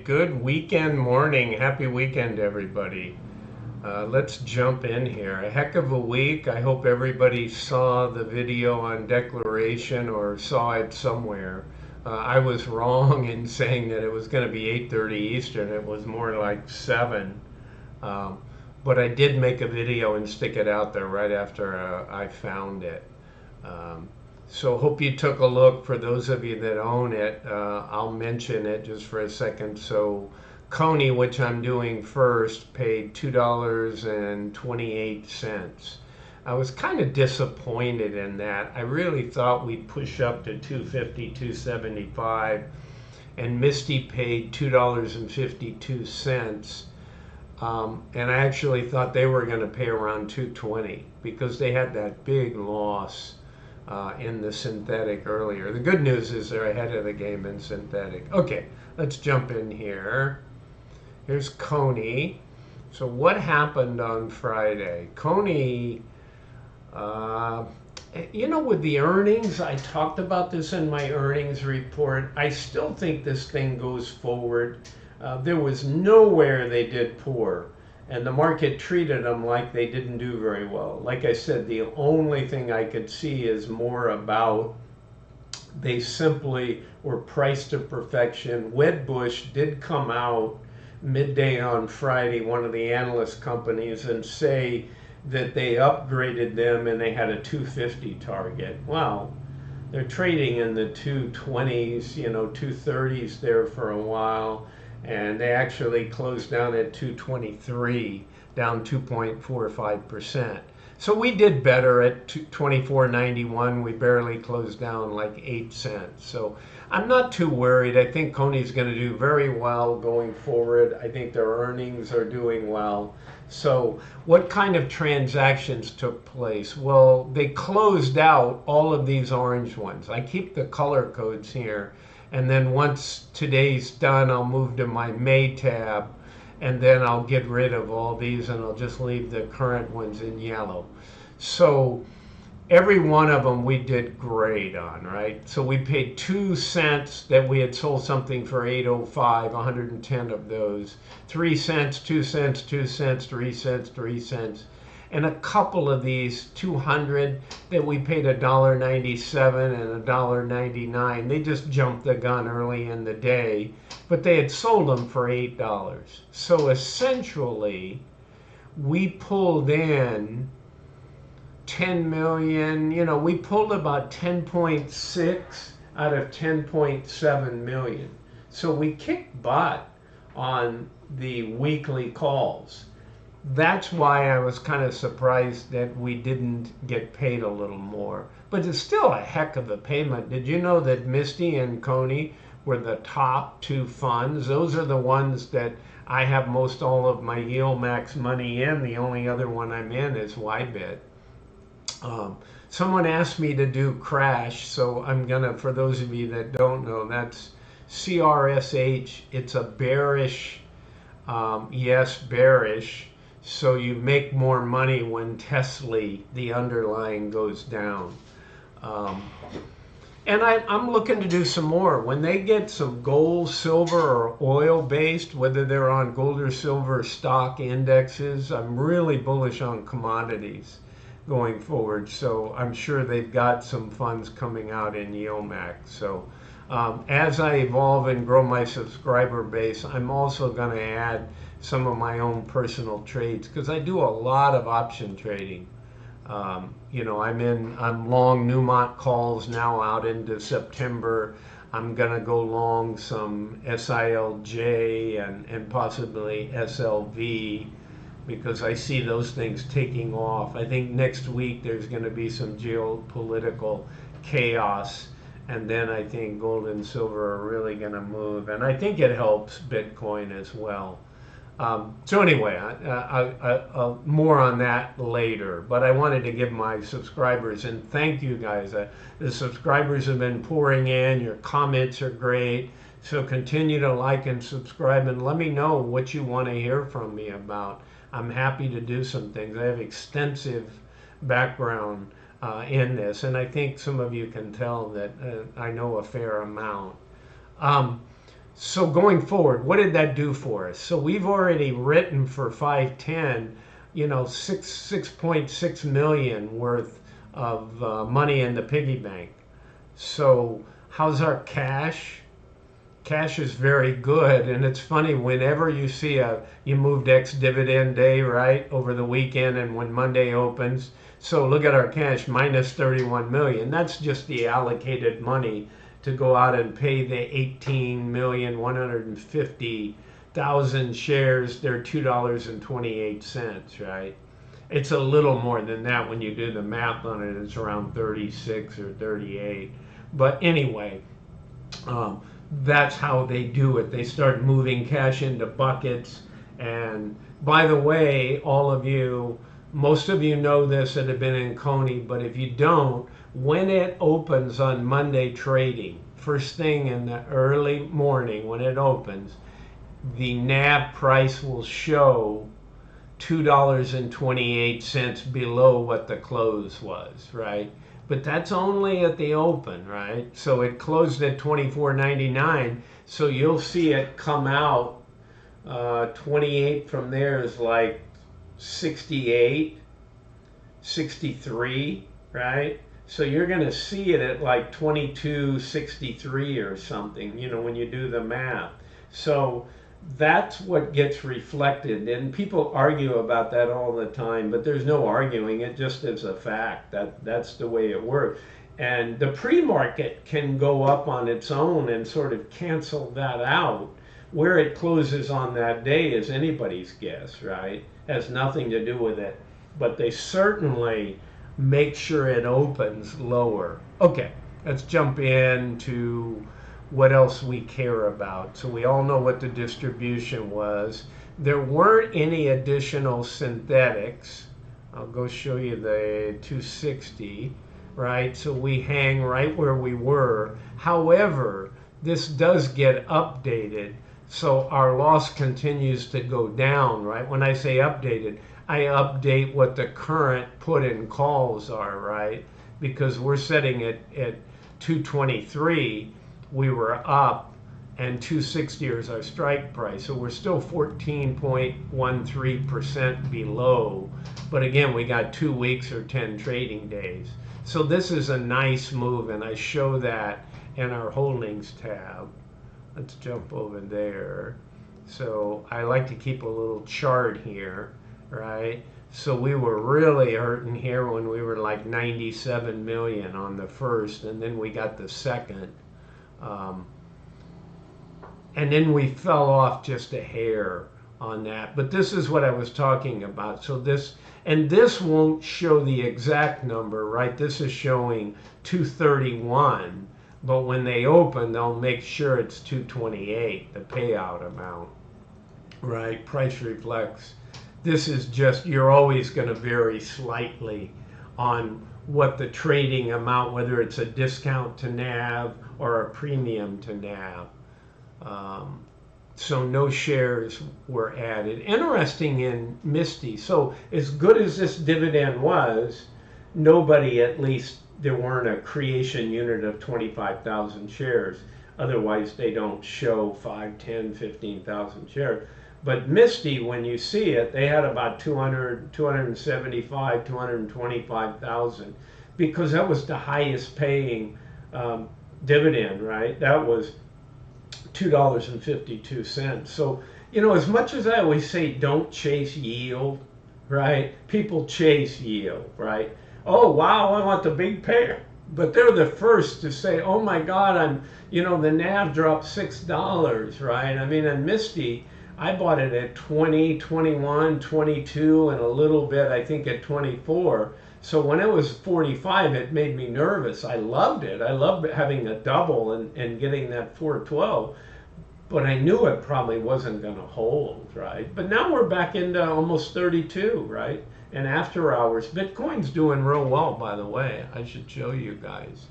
good weekend morning. Happy weekend, everybody. Let's jump in here. A heck of a week. I hope everybody saw the video on declaration or saw it somewhere. I was wrong in saying that it was going to be 8:30 Eastern. It was more like 7. Um, but I did make a video and stick it out there right after I found it. Um, so hope you took a look. For those of you that own it, I'll mention it just for a second. So CONY, which I'm doing first, paid $2.28. I was kind of disappointed in that. I really thought we'd push up to 250, 275, and Misty paid $2.52. And I actually thought they were going to pay around 220 because they had that big loss in the synthetic earlier. The good news is they're ahead of the game in synthetic. Okay, let's jump in here. Here's CONY. So what happened on Friday? CONY, with the earnings, I talked about this in my earnings report. I still think this thing goes forward. There was nowhere they did poor, and the market treated them like they didn't do very well. Like I said, the only thing I could see is more about they simply were priced to perfection. Wedbush did come out midday on Friday, one of the analyst companies, and say that they upgraded them and they had a 250 target. Well, they're trading in the 220s, 230s there for a while. And they actually closed down at 223, down 2.45%. So we did better at 24.91. We barely closed down like 8 cents. So I'm not too worried. I think CONY's going to do very well going forward. I think their earnings are doing well. So what kind of transactions took place? Well, they closed out all of these orange ones. I keep the color codes here. And then once today's done, I'll move to my May tab, and then I'll get rid of all these and I'll just leave the current ones in yellow. So every one of them we did great on, right? So we paid 2 cents that we had sold something for 805, 110 of those. 3 cents, 2 cents, 2 cents, 3 cents, 3 cents. And a couple of these 200 that we paid $1.97 and $1.99. They just jumped the gun early in the day, but they had sold them for $8. So essentially, we pulled in 10 million. We pulled about 10.6 out of 10.7 million. So we kicked butt on the weekly calls. That's why I was kind of surprised that we didn't get paid a little more. But it's still a heck of a payment. Did you know that Misty and CONY were the top 2 funds? Those are the ones that I have most all of my yield max money in. The only other one I'm in is YBIT. Someone asked me to do crash, so I'm gonna, for those of you that don't know, that's CRSH. It's a bearish, yes, bearish. So you make more money when Tesla, the underlying, goes down. And I'm looking to do some more. When they get some gold, silver, or oil-based, whether they're on gold or silver stock indexes, I'm really bullish on commodities going forward. So I'm sure they've got some funds coming out in YieldMax. So as I evolve and grow my subscriber base, I'm also going to add some of my own personal trades because I do a lot of option trading. I'm long Newmont calls now out into September. I'm gonna go long some SILJ and possibly SLV because I see those things taking off. I think next week there's going to be some geopolitical chaos, and then I think gold and silver are really going to move, and I think it helps Bitcoin as well. So anyway, I'll more on that later, but I wanted to give my subscribers, and thank you guys. The subscribers have been pouring in. Your comments are great. So continue to like and subscribe, and let me know what you want to hear from me about. I'm happy to do some things. I have extensive background in this, and I think some of you can tell that I know a fair amount. So going forward, what did that do for us? So we've already written for 510, 6.6 million worth of money in the piggy bank. So how's our cash? Cash is very good, and it's funny whenever you see you moved ex-dividend day right over the weekend, and when Monday opens. So look at our cash minus 31 million. That's just the allocated money to go out and pay the 18,150,000 shares. They're $2.28, right? It's a little more than that when you do the math on it. It's around 36 or 38. But anyway, that's how they do it. They start moving cash into buckets. And by the way, all of you, most of you know this that have been in CONY, but if you don't, when it opens on Monday trading, first thing in the early morning when it opens, the NAV price will show $2.28 below what the close was, right? But that's only at the open, right? So it closed at $24.99. So you'll see it come out. 28 from there is like 68, 63, right? So you're going to see it at like 22.63 or something, when you do the math. So that's what gets reflected, and people argue about that all the time, but there's no arguing. It just is a fact. That's the way it works. And the pre-market can go up on its own and sort of cancel that out. Where it closes on that day is anybody's guess, right? Has nothing to do with it, but they certainly make sure it opens lower. Okay, let's jump into what else we care about. So we all know what the distribution was. There weren't any additional synthetics. I'll go show you the 260, right? So we hang right where we were. However, this does get updated. So our loss continues to go down, right? When I say updated, I update what the current put and calls are, right? Because we're setting it at 223. We were up, and 260 is our strike price. So we're still 14.13% below. But again, we got 2 weeks or 10 trading days. So this is a nice move, and I show that in our holdings tab. Let's jump over there. So I like to keep a little chart here, right? So we were really hurting here when we were like 97 million on the first, and then we got the second. And then we fell off just a hair on that. But this is what I was talking about. So this won't show the exact number, right? This is showing 231, but when they open, they'll make sure it's 228, the payout amount, right? Price reflects. This is just, you're always going to vary slightly on what the trading amount, whether it's a discount to NAV or a premium to NAV. So no shares were added. Interesting in MSTY. So as good as this dividend was, nobody, at least there weren't a creation unit of 25,000 shares. Otherwise they don't show 5, 10, 15,000 shares. But MSTY, when you see it, they had about 200, 275, 225,000, because that was the highest paying dividend, right? That was $2.52. So, as much as I always say, don't chase yield, right? People chase yield, right? Oh, wow, I want the big pair. But they're the first to say, oh my God, the NAV dropped $6, right? I mean, in MSTY, I bought it at 20, 21, 22, and a little bit, I think, at 24. So when it was 45, it made me nervous. I loved it. I loved having a double and getting that 412. But I knew it probably wasn't going to hold, right? But now we're back into almost 32, right? And after hours, Bitcoin's doing real well, by the way. I should show you guys.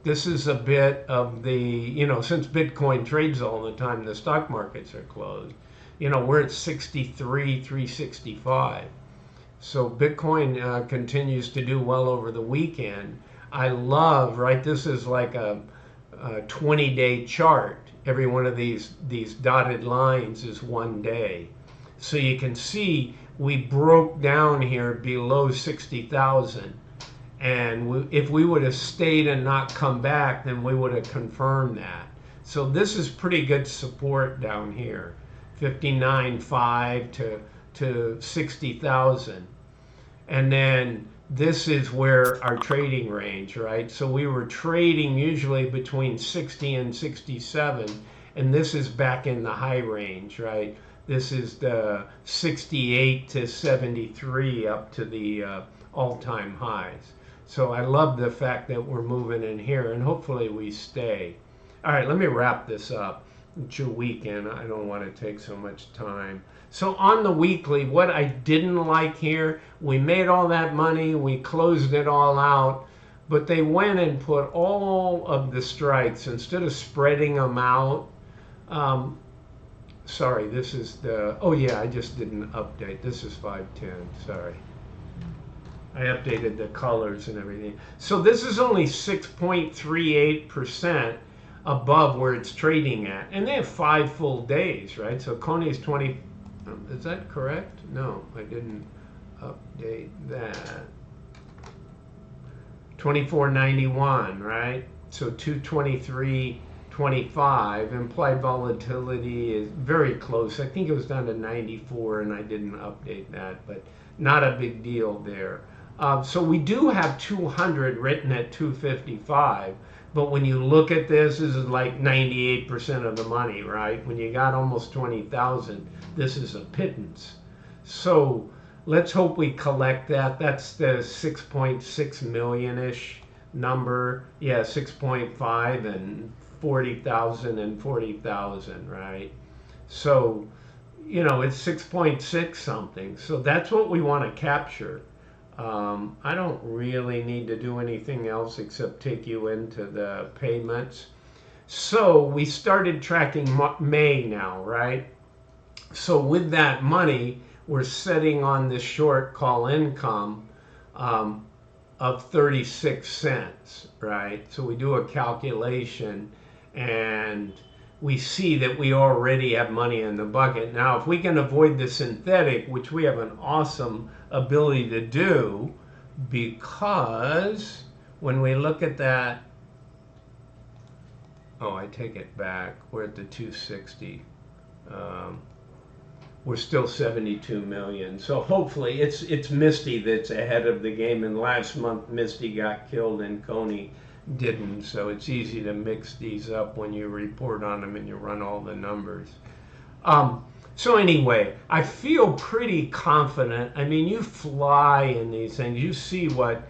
This is a bit of the, since Bitcoin trades all the time, the stock markets are closed. We're at 63, 365. So Bitcoin continues to do well over the weekend. I love, right, this is like a 20-day chart. Every one of these dotted lines is 1 day. So you can see we broke down here below 60,000. And if we would have stayed and not come back, then we would have confirmed that. So this is pretty good support down here, 59.5 to 60,000. And then this is where our trading range, right? So we were trading usually between 60 and 67, and this is back in the high range, right? This is the 68 to 73 up to the all-time highs. So I love the fact that we're moving in here, and hopefully we stay. All right, let me wrap this up. It's your weekend. I don't want to take so much time. So on the weekly, what I didn't like here, we made all that money, we closed it all out, but they went and put all of the strikes, instead of spreading them out, sorry, this is the, oh yeah, I just didn't update. This is 510, sorry. I updated the colors and everything. So this is only 6.38% above where it's trading at. And they have 5 full days, right? So CONY's 20, is that correct? No, I didn't update that. 24.91, right? So 223.25. Implied volatility is very close. I think it was down to 94, and I didn't update that, but not a big deal there. So we do have 200 written at 255, but when you look at this is like 98% of the money, right? When you got almost 20,000, this is a pittance. So let's hope we collect that. That's the 6.6 million-ish number. Yeah, 6.5 and 40,000 and 40,000, right? So, you know, it's 6.6 something. So that's what we want to capture. I don't really need to do anything else except take you into the payments. So we started tracking May now, right? So with that money, we're sitting on this short call income of 36 cents, right? So we do a calculation and we see that we already have money in the bucket. Now, if we can avoid the synthetic, which we have an awesome ability to do, because when we look at that, oh, I take it back. We're at the 260. We're still 72 million. So hopefully it's Misty that's ahead of the game. And last month Misty got killed and CONY didn't. So it's easy to mix these up when you report on them and you run all the numbers. So anyway, I feel pretty confident. I mean, you fly in these things. You see what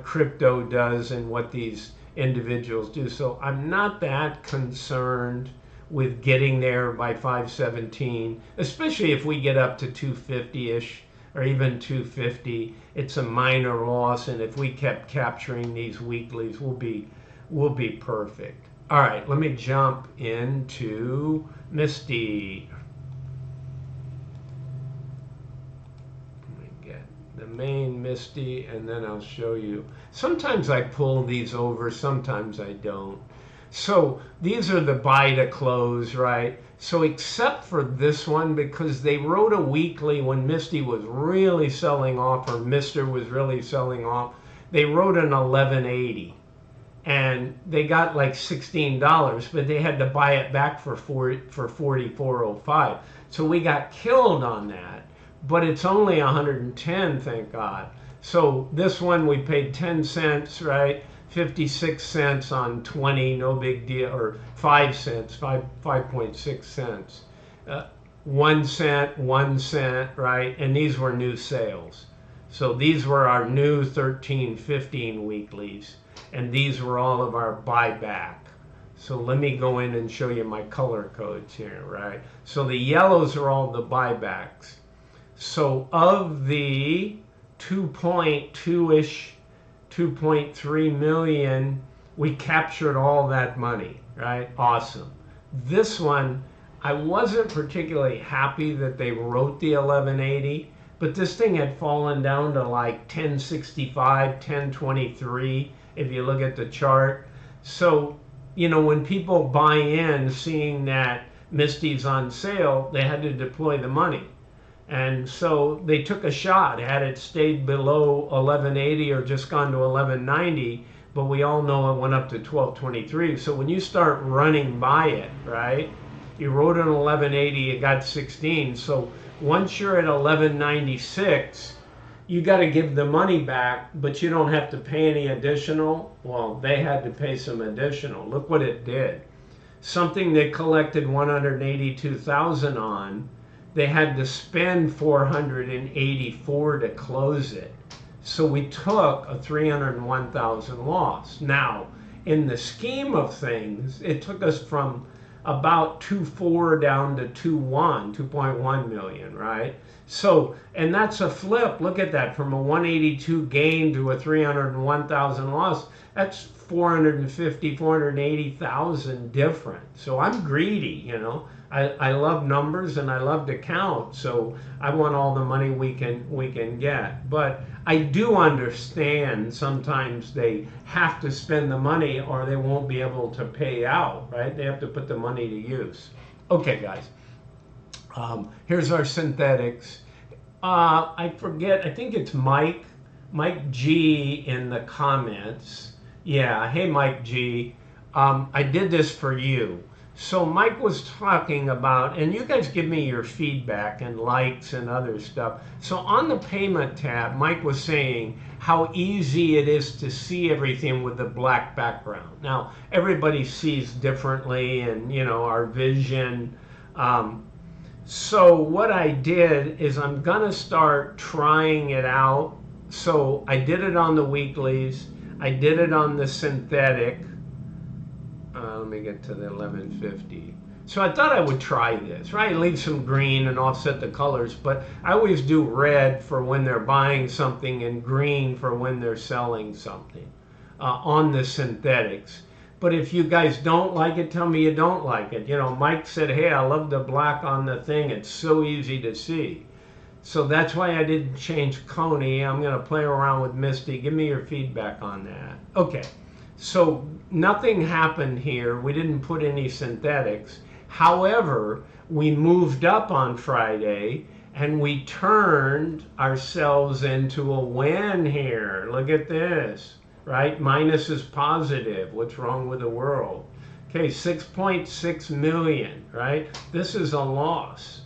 crypto does and what these individuals do. So I'm not that concerned with getting there by 517, especially if we get up to 250-ish or even 250. It's a minor loss, and if we kept capturing these weeklies, we'll be perfect. All right, let me jump into Misty. The main Misty, and then I'll show you. Sometimes I pull these over, sometimes I don't. So these are the buy to close, right? So except for this one, because they wrote a weekly when Misty was really selling off, or Mr. was really selling off, they wrote an 1180. And they got like $16, but they had to buy it back for 44.05. So we got killed on that. But it's only 110, thank God. So this one we paid 10 cents, right? 56 cents on 20, no big deal, or 5 cents, 5.6 cents. 1 cent, 1 cent, right? And these were new sales. So these were our new 13, 15 weeklies, and these were all of our buyback. So let me go in and show you my color codes here, right? So the yellows are all the buybacks. So of the 2.2-ish, 2.3 million, we captured all that money, right? Awesome. This one, I wasn't particularly happy that they wrote the 1180, but this thing had fallen down to like 1065, 1023, if you look at the chart. So you know, when people buy in seeing that Misty's on sale, they had to deploy the money. And so they took a shot. Had it stayed below 1180 or just gone to 1190, but we all know it went up to 1223. So when you start running by it, right? You wrote an 1180, you got 16. So once you're at 1196, you got to give the money back, but you don't have to pay any additional. Well, they had to pay some additional. Look what it did. Something they collected 182,000 on, they had to spend 484 to close it. So we took a 301,000 loss. Now, in the scheme of things, it took us from about 2.4 down to 2.1 million, right? So, and that's a flip. Look at that, from a 182 gain to a 301,000 loss. That's 480,000 different. So I'm greedy, you know. I love numbers and I love to count, so I want all the money we can get. But I do understand sometimes they have to spend the money or they won't be able to pay out, right? They have to put the money to use. Okay, guys. Here's our synthetics. I forget, I think it's Mike G in the comments. Yeah, hey Mike G. I did this for you. So Mike was talking about, and you guys give me your feedback and likes and other stuff. So on the payment tab, Mike was saying how easy it is to see everything with the black background. Now, everybody sees differently and, you know, our vision. So what I did is I'm gonna start trying it out. So I did it on the weeklies. I did it on the synthetic. Let me get to the 1150. So I thought I would try this, right? Leave some green and offset the colors, but I always do red for when they're buying something and green for when they're selling something on the synthetics. But if you guys don't like it, tell me you don't like it. You know, Mike said, hey, I love the black on the thing. It's so easy to see. So that's why I didn't change CONY. I'm going to play around with Misty. Give me your feedback on that. Okay. So nothing happened here. We didn't put any synthetics. However, we moved up on Friday and we turned ourselves into a win here. Look at this, right? Minus is positive. What's wrong with the world? Okay, 6.6 million, right? This is a loss.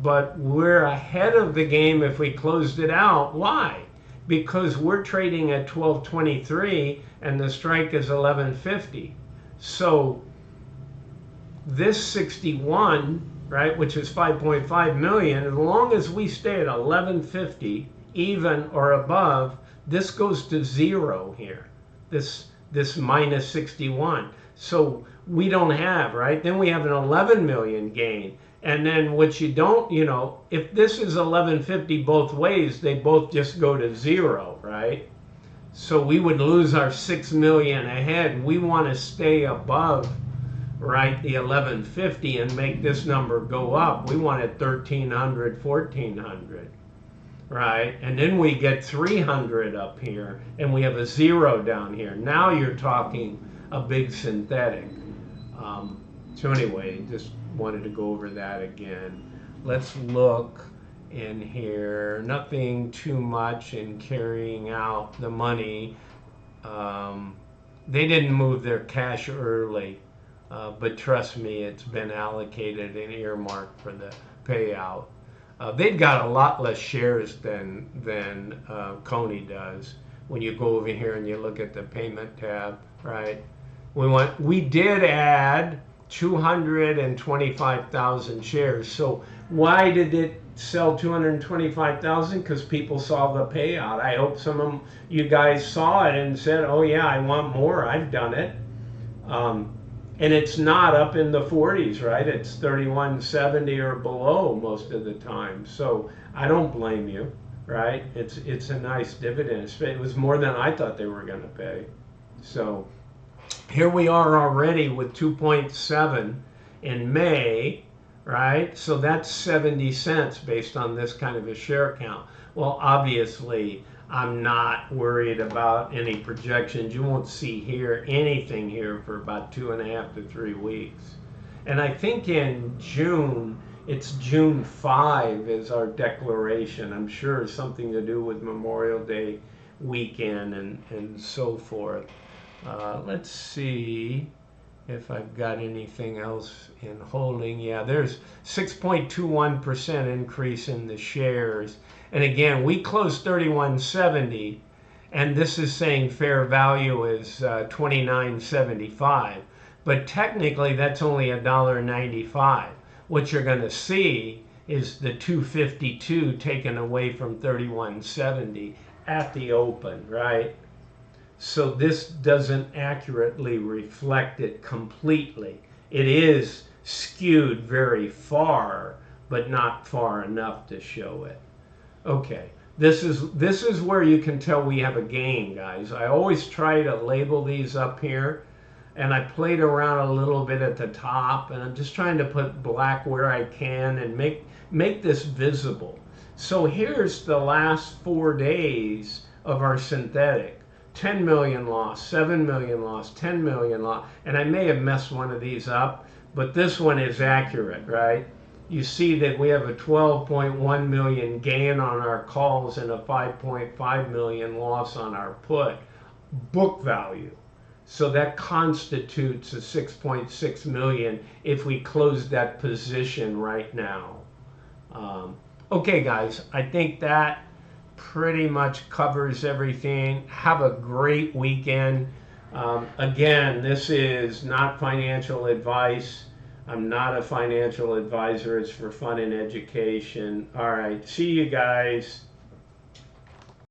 But we're ahead of the game if we closed it out. Why? Because we're trading at 1223 and the strike is 1150. So this 61, right, which is 5.5 million, as long as we stay at 1150, even or above, this goes to zero here, this minus 61. So we don't have, right? Then we have an 11 million gain. And then what you don't, you know, if this is 1150 both ways, they both just go to zero, right? So we would lose our 6 million ahead. We want to stay above, right, the 1150 and make this number go up. We want it 1300, 1400, right? And then we get 300 up here and we have a zero down here. Now you're talking a big synthetic. So anyway, just wanted to go over that again. Let's look in here. Nothing too much in carrying out the money. They didn't move their cash early, but trust me, it's been allocated and earmarked for the payout. They've got a lot less shares than CONY does. When you go over here and you look at the payment tab, right? We did add 225,000 shares. So why did it sell 225,000? Because people saw the payout. I hope some of you guys saw it and said, oh yeah, I want more. I've done it. And it's not up in the 40s, right? It's 31.70 or below most of the time. So I don't blame you, right? It's a nice dividend. It was more than I thought they were going to pay. So here we are already with 2.7 in May, right? So that's 70 cents based on this kind of a share count. Well, obviously, I'm not worried about any projections. You won't see here anything here for about 2.5 to 3 weeks. And I think in June, it's June 5 is our declaration. I'm sure it's something to do with Memorial Day weekend and so forth. Let's see if I've got anything else in holding. Yeah, there's 6.21% increase in the shares. And again, we closed 31.70, and this is saying fair value is 29.75. But technically, that's only $1.95. What you're going to see is the 252 taken away from 31.70 at the open, right? So this doesn't accurately reflect it completely. It is skewed very far, but not far enough to show it. Okay, this is where you can tell we have a gain, guys. I always try to label these up here, and I played around a little bit at the top, and I'm just trying to put black where I can and make this visible. So here's the last 4 days of our synthetic. 10 million loss, 7 million loss, 10 million loss. And I may have messed one of these up, but this one is accurate, right? You see that we have a 12.1 million gain on our calls and a 5.5 million loss on our put book value. So that constitutes a 6.6 million if we close that position right now. Okay, guys, I think that pretty much covers everything. Have a great weekend. Again, this is not financial advice. I'm not a financial advisor. It's for fun and education. All right. See you guys.